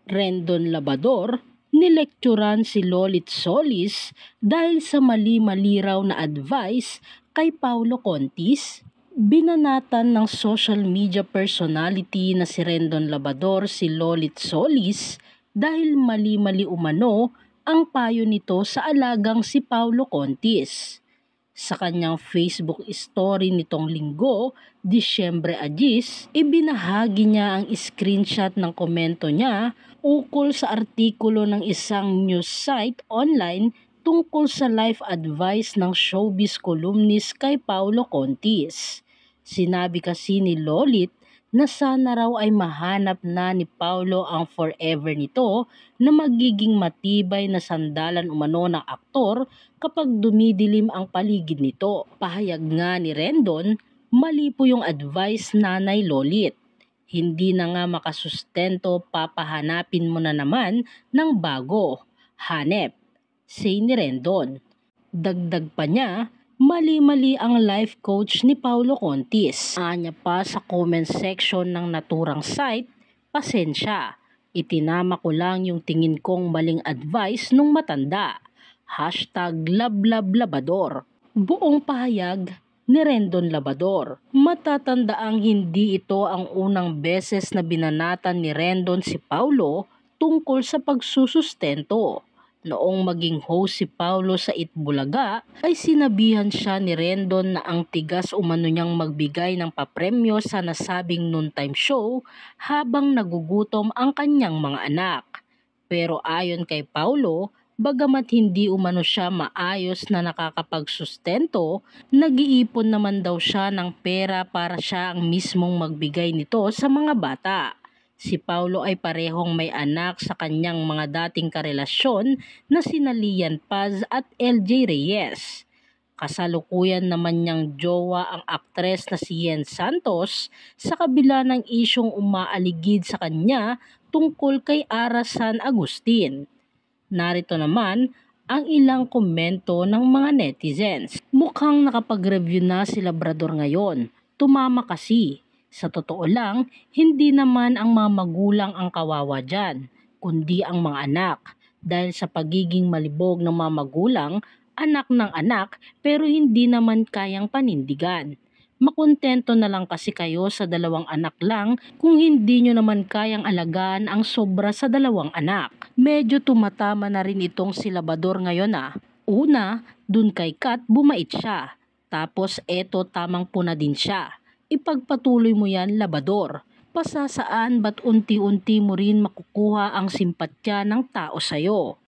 Rendon Labador, nilekturan si Lolit Solis dahil sa mali-mali raw na advice kay Paulo Contis. Binanatan ng social media personality na si Rendon Labador si Lolit Solis dahil mali-mali umano ang payo nito sa alagang si Paulo Contis. Sa kanyang Facebook story nitong linggo, Disyembre 10, ibinahagi niya ang screenshot ng komento niya ukol sa artikulo ng isang news site online tungkol sa life advice ng showbiz columnist kay Paulo Contis. Sinabi kasi ni Lolit na sana raw ay mahanap na ni Paulo ang forever nito na magiging matibay na sandalan umano ng aktor kapag dumidilim ang paligid nito. Pahayag nga ni Rendon, mali po yung advice Nanay Lolit. Hindi na nga makasustento, papahanapin mo na naman ng bago. Hanep, say ni Rendon. Dagdag pa niya, mali-mali ang life coach ni Paulo Contis. Anya pa sa comment section ng naturang site, pasensya, itinama ko lang yung tingin kong maling advice nung matanda. #LabLabLabador. Buong pahayag ni Rendon Labador. Matatandaang hindi ito ang unang beses na binanatan ni Rendon si Paulo tungkol sa pagsusustento. Noong maging host si Paulo sa Itbulaga ay sinabihan siya ni Rendon na ang tigas umano niyang magbigay ng papremyo sa nasabing noontime show habang nagugutom ang kanyang mga anak. Pero ayon kay Paulo, bagamat hindi umano siya maayos na nakakapagsustento, nag-iipon naman daw siya ng pera para siya ang mismong magbigay nito sa mga bata. Si Paulo ay parehong may anak sa kanyang mga dating karelasyon na sina Lian Paz at LJ Reyes. Kasalukuyan naman niyang jowa ang aktres na si Yen Santos sa kabila ng isyong umaaligid sa kanya tungkol kay Ara San Agustin. Narito naman ang ilang komento ng mga netizens. Mukhang nakapag-review na si Labrador ngayon. Tumama kasi. Sa totoo lang, hindi naman ang mga magulang ang kawawa dyan, kundi ang mga anak. Dahil sa pagiging malibog ng mga magulang, anak ng anak pero hindi naman kayang panindigan. Makontento na lang kasi kayo sa 2 anak lang kung hindi nyo naman kayang alagaan ang sobra sa 2 anak. Medyo tumatama na rin itong si Labador ngayon ah. Una, dun kay Kat bumait siya. Tapos eto tamang puna din siya. Ipagpatuloy mo yan, Labador. Pasasaan ba't unti-unti mo rin makukuha ang simpatya ng tao sa'yo?